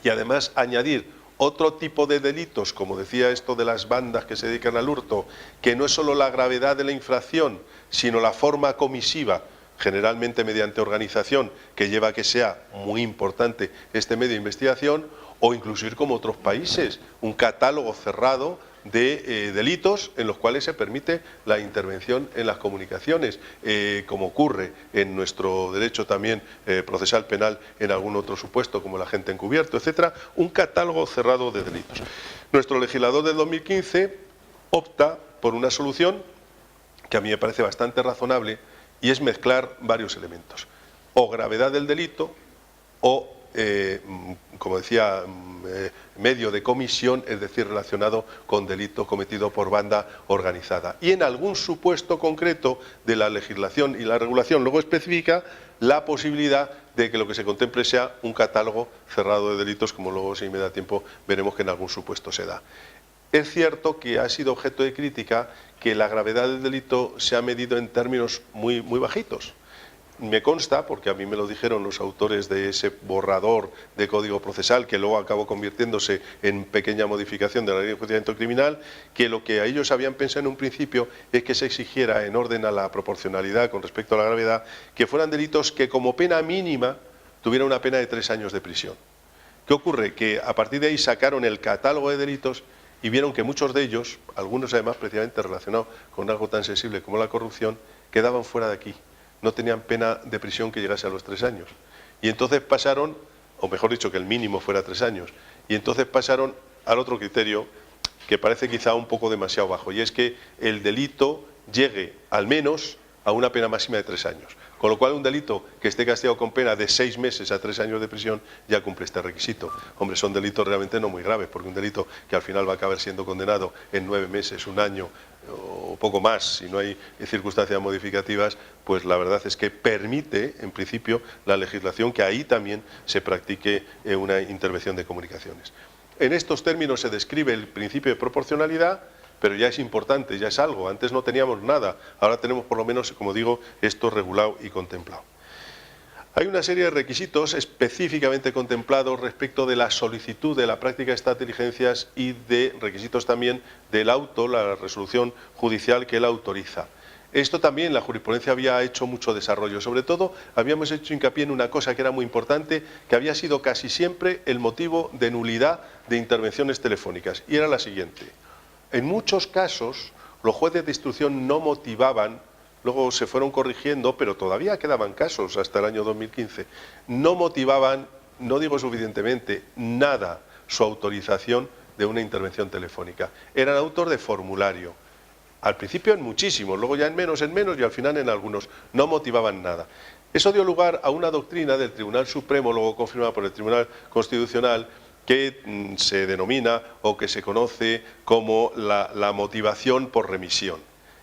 y además añadir otro tipo de delitos, como decía esto de las bandas que se dedican al hurto, que no es solo la gravedad de la infracción, sino la forma comisiva, generalmente mediante organización, que lleva a que sea muy importante este medio de investigación, o incluso ir como otros países, un catálogo cerrado de delitos en los cuales se permite la intervención en las comunicaciones, como ocurre en nuestro derecho también procesal penal en algún otro supuesto, como el agente encubierto, etcétera, un catálogo cerrado de delitos. Nuestro legislador del 2015 opta por una solución que a mí me parece bastante razonable, y es mezclar varios elementos, o gravedad del delito, o como decía, medio de comisión, es decir, relacionado con delito cometido por banda organizada. Y en algún supuesto concreto de la legislación y la regulación luego especifica la posibilidad de que lo que se contemple sea un catálogo cerrado de delitos, como luego, si me da tiempo, veremos que en algún supuesto se da. Es cierto que ha sido objeto de crítica que la gravedad del delito se ha medido en términos muy bajitos. Me consta, porque a mí me lo dijeron los autores de ese borrador de Código Procesal, que luego acabó convirtiéndose en pequeña modificación de la Ley de Enjuiciamiento Criminal, que lo que a ellos habían pensado en un principio es que se exigiera, en orden a la proporcionalidad con respecto a la gravedad, que fueran delitos que como pena mínima tuvieran una pena de 3 años de prisión. ¿Qué ocurre? Que a partir de ahí sacaron el catálogo de delitos y vieron que muchos de ellos, algunos además precisamente relacionados con algo tan sensible como la corrupción, quedaban fuera de aquí. No tenían pena de prisión que llegase a los 3 años. Y entonces pasaron, o mejor dicho, que el mínimo fuera 3 años, y entonces pasaron al otro criterio que parece quizá un poco demasiado bajo, y es que el delito llegue al menos a una pena máxima de 3 años. Con lo cual un delito que esté castigado con pena de 6 meses a 3 años de prisión ya cumple este requisito. Hombre, son delitos realmente no muy graves, porque un delito que al final va a acabar siendo condenado en 9 meses, 1 año o poco más, si no hay circunstancias modificativas, pues la verdad es que permite, en principio, la legislación que ahí también se practique una intervención de comunicaciones. En estos términos se describe el principio de proporcionalidad, pero ya es importante, ya es algo. Antes no teníamos nada, ahora tenemos por lo menos, como digo, esto regulado y contemplado. Hay una serie de requisitos específicamente contemplados respecto de la solicitud de la práctica de estas diligencias y de requisitos también del auto, la resolución judicial que la autoriza. Esto también la jurisprudencia había hecho mucho desarrollo. Sobre todo habíamos hecho hincapié en una cosa que era muy importante, que había sido casi siempre el motivo de nulidad de intervenciones telefónicas, y era la siguiente. En muchos casos los jueces de instrucción no motivaban, luego se fueron corrigiendo, pero todavía quedaban casos hasta el año 2015, no motivaban, no digo suficientemente, nada su autorización de una intervención telefónica. Eran autor de formulario. Al principio en muchísimos, luego ya en menos y al final en algunos. No motivaban nada. Eso dio lugar a una doctrina del Tribunal Supremo, luego confirmada por el Tribunal Constitucional, que se denomina o que se conoce como la motivación por remisión.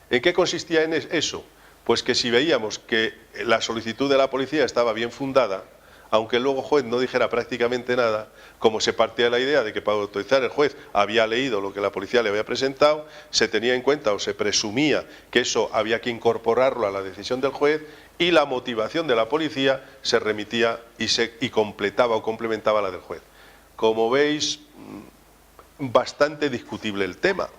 ¿En qué consistía en eso? Pues que si veíamos que la solicitud de la policía estaba bien fundada, aunque luego el juez no dijera prácticamente nada, como se partía de la idea de que para autorizar el juez había leído lo que la policía le había presentado, se tenía en cuenta o se presumía que eso había que incorporarlo a la decisión del juez, y la motivación de la policía se remitía y completaba o complementaba la del juez. Como veis, bastante discutible el tema,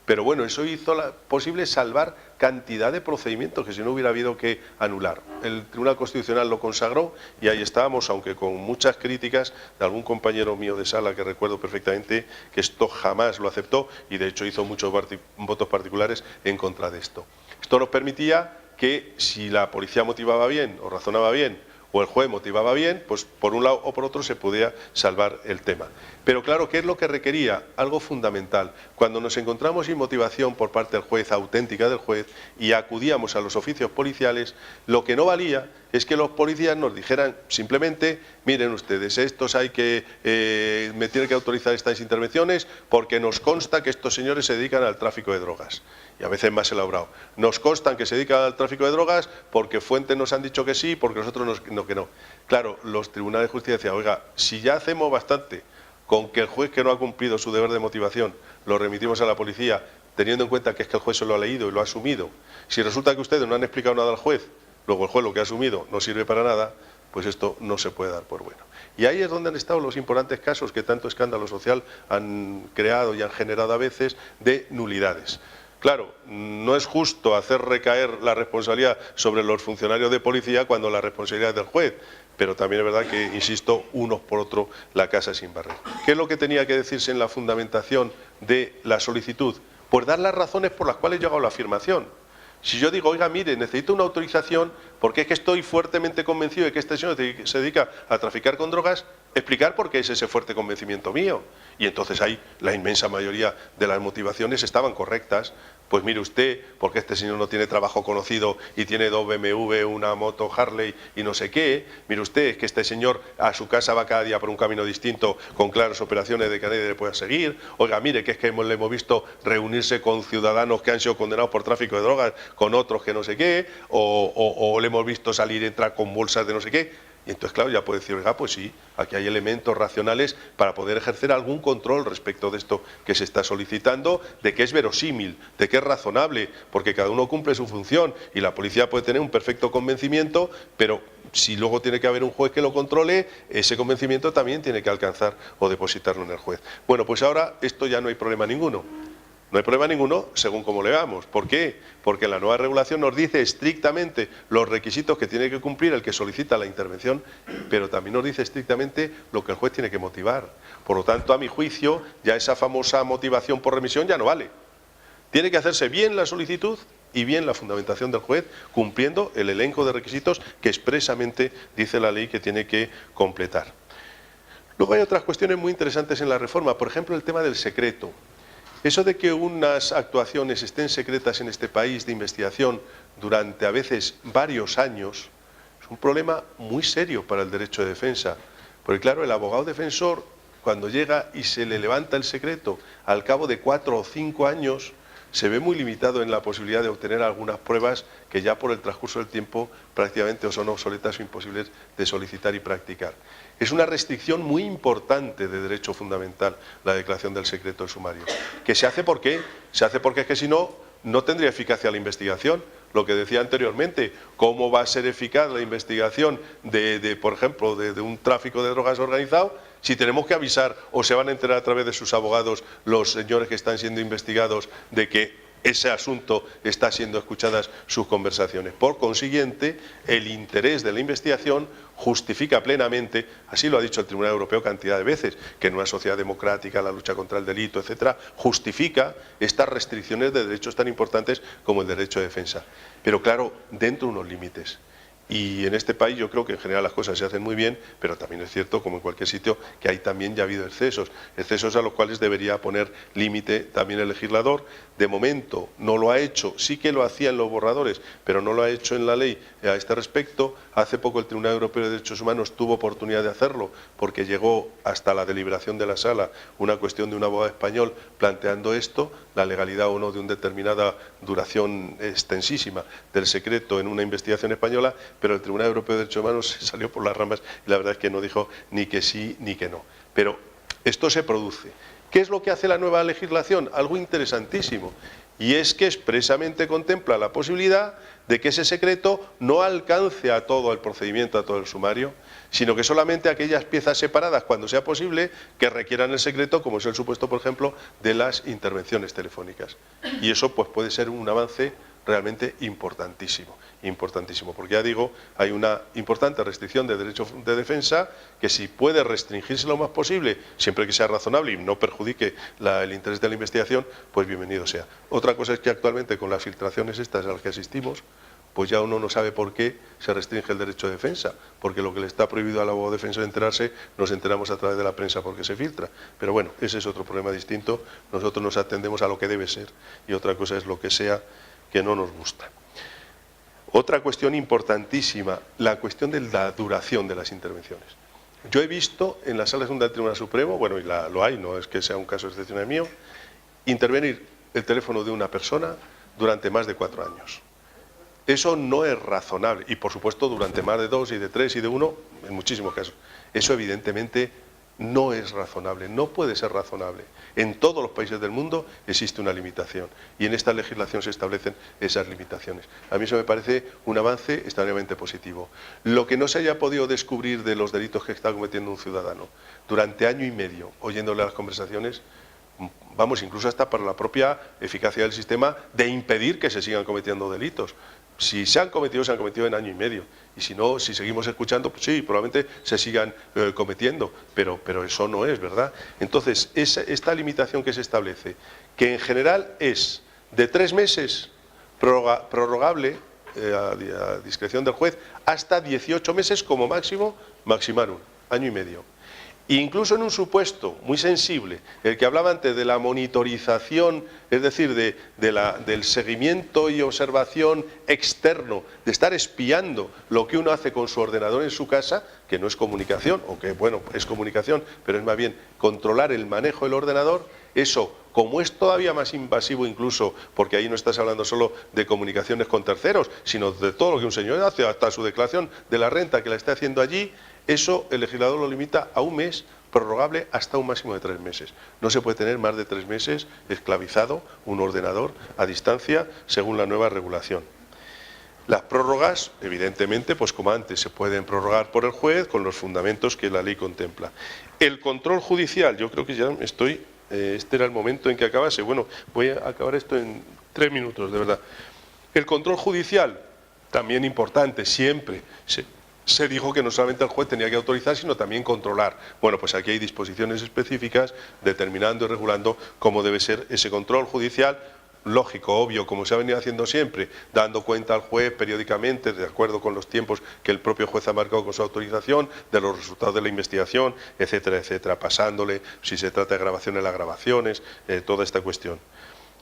Pero bueno, eso hizo posible salvar cantidad de procedimientos que si no hubiera habido que anular. El Tribunal Constitucional lo consagró y ahí estábamos, aunque con muchas críticas de algún compañero mío de sala que recuerdo perfectamente que esto jamás lo aceptó y de hecho hizo muchos votos particulares en contra de esto. Esto nos permitía que si la policía motivaba bien o razonaba bien o el juez motivaba bien, pues por un lado o por otro se podía salvar el tema. Pero claro, ¿qué es lo que requería? Algo fundamental. Cuando nos encontramos sin motivación por parte del juez, auténtica del juez, y acudíamos a los oficios policiales, lo que no valía es que los policías nos dijeran simplemente, miren ustedes, estos hay que, me tienen que autorizar estas intervenciones porque nos consta que estos señores se dedican al tráfico de drogas. Y a veces más elaborado. Nos constan que se dedican al tráfico de drogas porque fuentes nos han dicho que sí, porque nosotros que no. Claro, los tribunales de justicia decían, oiga, si ya hacemos bastante con que el juez que no ha cumplido su deber de motivación lo remitimos a la policía, teniendo en cuenta que es que el juez se lo ha leído y lo ha asumido, si resulta que ustedes no han explicado nada al juez, luego el juez lo que ha asumido no sirve para nada, pues esto no se puede dar por bueno. Y ahí es donde han estado los importantes casos que tanto escándalo social han creado y han generado a veces de nulidades. Claro, no es justo hacer recaer la responsabilidad sobre los funcionarios de policía cuando la responsabilidad es del juez, pero también es verdad que, insisto, unos por otro la casa sin barrer. ¿Qué es lo que tenía que decirse en la fundamentación de la solicitud? Pues dar las razones por las cuales yo hago la afirmación. Si yo digo, oiga, mire, necesito una autorización porque es que estoy fuertemente convencido de que este señor se dedica a traficar con drogas, explicar por qué es ese fuerte convencimiento mío. Y entonces ahí la inmensa mayoría de las motivaciones estaban correctas. Pues mire usted, porque este señor no tiene trabajo conocido y tiene 2 BMW, una moto Harley y no sé qué. Mire usted, es que este señor a su casa va cada día por un camino distinto con claras operaciones de que nadie le pueda seguir. Oiga, mire, que es que le hemos visto reunirse con ciudadanos que han sido condenados por tráfico de drogas, con otros que no sé qué, o le hemos visto salir y entrar con bolsas de no sé qué. Y entonces, claro, ya puede decir, oiga, pues sí, aquí hay elementos racionales para poder ejercer algún control respecto de esto que se está solicitando, de que es verosímil, de que es razonable, porque cada uno cumple su función y la policía puede tener un perfecto convencimiento, pero si luego tiene que haber un juez que lo controle, ese convencimiento también tiene que alcanzar o depositarlo en el juez. Bueno, pues ahora esto ya no hay problema ninguno. No hay problema ninguno según como le veamos. ¿Por qué? Porque la nueva regulación nos dice estrictamente los requisitos que tiene que cumplir el que solicita la intervención, pero también nos dice estrictamente lo que el juez tiene que motivar. Por lo tanto, a mi juicio, ya esa famosa motivación por remisión ya no vale. Tiene que hacerse bien la solicitud y bien la fundamentación del juez, cumpliendo el elenco de requisitos que expresamente dice la ley que tiene que completar. Luego hay otras cuestiones muy interesantes en la reforma, por ejemplo, el tema del secreto. Eso de que unas actuaciones estén secretas en este país de investigación durante a veces varios años es un problema muy serio para el derecho de defensa. Porque claro, el abogado defensor, cuando llega y se le levanta el secreto al cabo de 4 o 5 años, se ve muy limitado en la posibilidad de obtener algunas pruebas que ya por el transcurso del tiempo prácticamente son obsoletas o imposibles de solicitar y practicar. Es una restricción muy importante de derecho fundamental la declaración del secreto del sumario. ¿Que se hace por qué? Se hace porque es que si no, no tendría eficacia la investigación. Lo que decía anteriormente, ¿cómo va a ser eficaz la investigación por ejemplo, de un tráfico de drogas organizado si tenemos que avisar o se van a enterar a través de sus abogados los señores que están siendo investigados de que ese asunto está siendo escuchadas sus conversaciones? Por consiguiente, el interés de la investigación justifica plenamente, así lo ha dicho el Tribunal Europeo cantidad de veces, que en una sociedad democrática la lucha contra el delito, etcétera, justifica estas restricciones de derechos tan importantes como el derecho de defensa. Pero claro, dentro de unos límites. Y en este país yo creo que en general las cosas se hacen muy bien, pero también es cierto, como en cualquier sitio, que hay también ya ha habido excesos a los cuales debería poner límite también el legislador. De momento no lo ha hecho, sí que lo hacía en los borradores, pero no lo ha hecho en la ley a este respecto. Hace poco el Tribunal Europeo de Derechos Humanos tuvo oportunidad de hacerlo, porque llegó hasta la deliberación de la sala una cuestión de un abogado español planteando esto, la legalidad o no de una determinada duración extensísima del secreto en una investigación española, pero el Tribunal Europeo de Derechos Humanos se salió por las ramas y la verdad es que no dijo ni que sí ni que no. Pero esto se produce. ¿Qué es lo que hace la nueva legislación? Algo interesantísimo. Y es que expresamente contempla la posibilidad de que ese secreto no alcance a todo el procedimiento, a todo el sumario, sino que solamente aquellas piezas separadas, cuando sea posible, que requieran el secreto, como es el supuesto, por ejemplo, de las intervenciones telefónicas. Y eso pues puede ser un avance realmente importantísimo, porque ya digo, hay una importante restricción de derecho de defensa que si puede restringirse lo más posible, siempre que sea razonable y no perjudique el interés de la investigación, pues bienvenido sea. Otra cosa es que actualmente con las filtraciones estas a las que asistimos, pues ya uno no sabe por qué se restringe el derecho de defensa, porque lo que le está prohibido al abogado defensor enterarse, nos enteramos a través de la prensa porque se filtra. Pero bueno, ese es otro problema distinto, nosotros nos atendemos a lo que debe ser y otra cosa es lo que sea que no nos gusta. Otra cuestión importantísima, la cuestión de la duración de las intervenciones. Yo he visto en la Sala Segunda del Tribunal Supremo, bueno, y lo hay, no es que sea un caso excepcional mío, intervenir el teléfono de una persona durante más de 4 años. Eso no es razonable, y por supuesto durante más de 2 y de 3 y de 1, en muchísimos casos. Eso evidentemente no es razonable, no puede ser razonable. En todos los países del mundo existe una limitación y en esta legislación se establecen esas limitaciones. A mí eso me parece un avance extraordinariamente positivo. Lo que no se haya podido descubrir de los delitos que está cometiendo un ciudadano durante año y medio, oyéndole a las conversaciones, vamos, incluso hasta para la propia eficacia del sistema de impedir que se sigan cometiendo delitos. Si se han cometido en año y medio. Y si no, si seguimos escuchando, pues sí, probablemente se sigan cometiendo. Pero eso no es, ¿verdad? Entonces, esta limitación que se establece, que en general es de 3 meses, prorrogable a discreción del juez, hasta 18 meses como máximo, maximarum, año y medio. Incluso en un supuesto muy sensible, el que hablaba antes de la monitorización, es decir, del seguimiento y observación externo, de estar espiando lo que uno hace con su ordenador en su casa, que no es comunicación, o que, bueno, es comunicación, pero es más bien controlar el manejo del ordenador, eso, como es todavía más invasivo incluso, porque ahí no estás hablando solo de comunicaciones con terceros, sino de todo lo que un señor hace, hasta su declaración de la renta que la está haciendo allí, eso el legislador lo limita a 1 mes, prorrogable hasta un máximo de 3 meses. No se puede tener más de 3 meses esclavizado un ordenador a distancia según la nueva regulación. Las prórrogas, evidentemente, pues como antes, se pueden prorrogar por el juez con los fundamentos que la ley contempla. El control judicial, yo creo que ya estoy, este era el momento en que acabase. Bueno, voy a acabar esto en 3 minutos, de verdad. El control judicial, también importante, siempre se dijo que no solamente el juez tenía que autorizar, sino también controlar. Bueno, pues aquí hay disposiciones específicas determinando y regulando cómo debe ser ese control judicial, lógico, obvio, como se ha venido haciendo siempre, dando cuenta al juez periódicamente, de acuerdo con los tiempos que el propio juez ha marcado con su autorización, de los resultados de la investigación, etcétera, etcétera, pasándole, si se trata de grabaciones, las grabaciones, toda esta cuestión.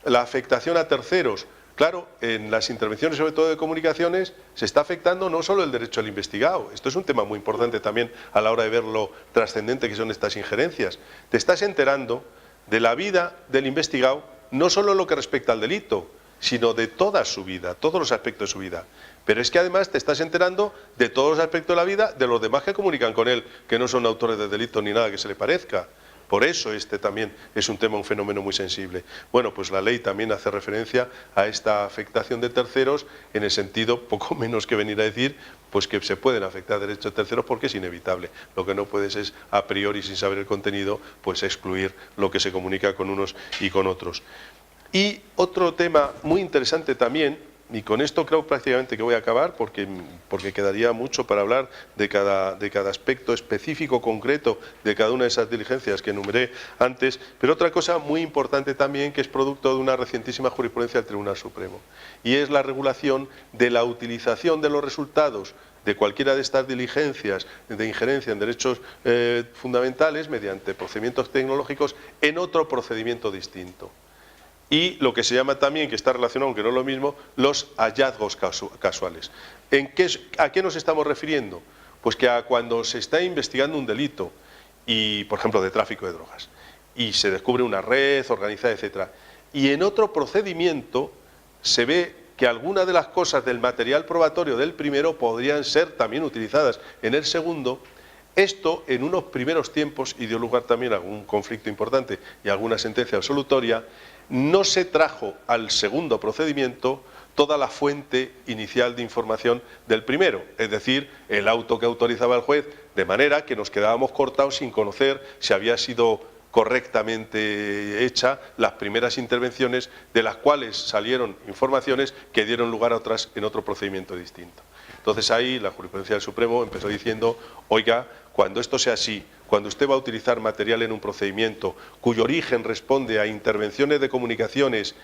La afectación a terceros. Claro, en las intervenciones, sobre todo de comunicaciones, se está afectando no solo el derecho al investigado. Esto es un tema muy importante también a la hora de ver lo trascendente que son estas injerencias. Te estás enterando de la vida del investigado, no solo en lo que respecta al delito, sino de toda su vida, todos los aspectos de su vida. Pero es que además te estás enterando de todos los aspectos de la vida de los demás que comunican con él, que no son autores de delito ni nada que se le parezca. Por eso este también es un tema, un fenómeno muy sensible. Bueno, pues la ley también hace referencia a esta afectación de terceros en el sentido, poco menos que venir a decir, pues que se pueden afectar derechos de terceros porque es inevitable. Lo que no puedes es, a priori, sin saber el contenido, pues excluir lo que se comunica con unos y con otros. Y otro tema muy interesante también, y con esto creo prácticamente que voy a acabar porque quedaría mucho para hablar de cada aspecto específico, concreto de cada una de esas diligencias que enumeré antes, pero otra cosa muy importante también que es producto de una recientísima jurisprudencia del Tribunal Supremo, y es la regulación de la utilización de los resultados de cualquiera de estas diligencias de injerencia en derechos fundamentales mediante procedimientos tecnológicos en otro procedimiento distinto. Y lo que se llama también, que está relacionado, aunque no es lo mismo, los hallazgos casuales. ¿A qué nos estamos refiriendo? Pues que cuando se está investigando un delito, y por ejemplo de tráfico de drogas, y se descubre una red organizada, etcétera, y en otro procedimiento se ve que algunas de las cosas del material probatorio del primero podrían ser también utilizadas en el segundo. Esto en unos primeros tiempos, y dio lugar también a algún conflicto importante y a alguna sentencia absolutoria, no se trajo al segundo procedimiento toda la fuente inicial de información del primero, es decir, el auto que autorizaba el juez, de manera que nos quedábamos cortados sin conocer si había sido correctamente hecha las primeras intervenciones, de las cuales salieron informaciones que dieron lugar a otras en otro procedimiento distinto. Entonces ahí la jurisprudencia del Supremo empezó diciendo, oiga, cuando esto sea así, cuando usted va a utilizar material en un procedimiento cuyo origen responde a intervenciones de comunicaciones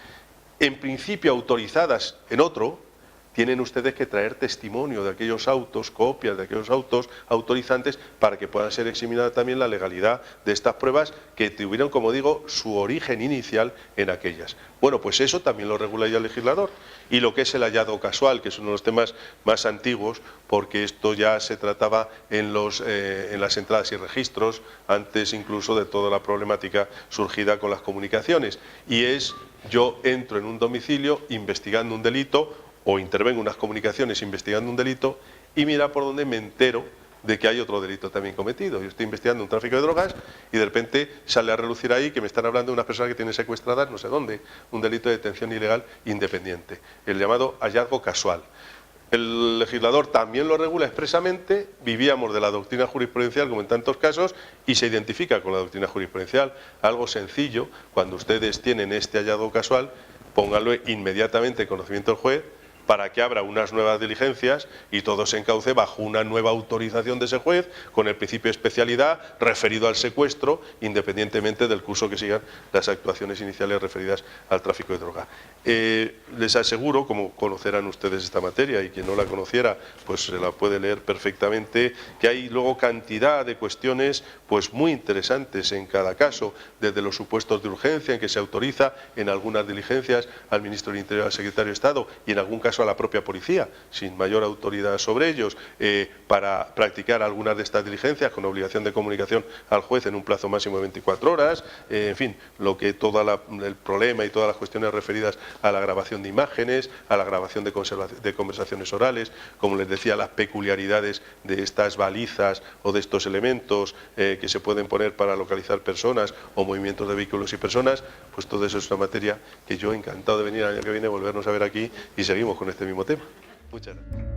en principio autorizadas en otro, tienen ustedes que traer testimonio de aquellos autos, copias de aquellos autos autorizantes, para que puedan ser examinada también la legalidad de estas pruebas que tuvieron, como digo, su origen inicial en aquellas. Bueno, pues eso también lo regula ya el legislador. Y lo que es el hallazgo casual, que es uno de los temas más antiguos, porque esto ya se trataba en las entradas y registros, antes incluso de toda la problemática surgida con las comunicaciones. Y es, yo entro en un domicilio investigando un delito, o intervengo en unas comunicaciones investigando un delito, y mira por dónde me entero de que hay otro delito también cometido. Yo estoy investigando un tráfico de drogas y de repente sale a relucir ahí que me están hablando de unas personas que tienen secuestradas no sé dónde, un delito de detención ilegal independiente, el llamado hallazgo casual. El legislador también lo regula expresamente, vivíamos de la doctrina jurisprudencial como en tantos casos, y se identifica con la doctrina jurisprudencial. Algo sencillo, cuando ustedes tienen este hallazgo casual, pónganlo inmediatamente en conocimiento del juez, para que abra unas nuevas diligencias y todo se encauce bajo una nueva autorización de ese juez, con el principio de especialidad referido al secuestro, independientemente del curso que sigan las actuaciones iniciales referidas al tráfico de droga. Les aseguro, como conocerán ustedes esta materia, y quien no la conociera, pues se la puede leer perfectamente, que hay luego cantidad de cuestiones pues muy interesantes en cada caso, desde los supuestos de urgencia en que se autoriza en algunas diligencias al Ministro del Interior, al Secretario de Estado, y en algún caso a la propia policía, sin mayor autoridad sobre ellos, para practicar algunas de estas diligencias con obligación de comunicación al juez en un plazo máximo de 24 horas, en fin, lo que todo el problema y todas las cuestiones referidas a la grabación de imágenes, a la grabación de conversaciones orales, como les decía, las peculiaridades de estas balizas o de estos elementos que se pueden poner para localizar personas o movimientos de vehículos y personas, pues todo eso es una materia que yo encantado de venir el año que viene, volvernos a ver aquí y seguimos con este mismo tema. Muchas gracias.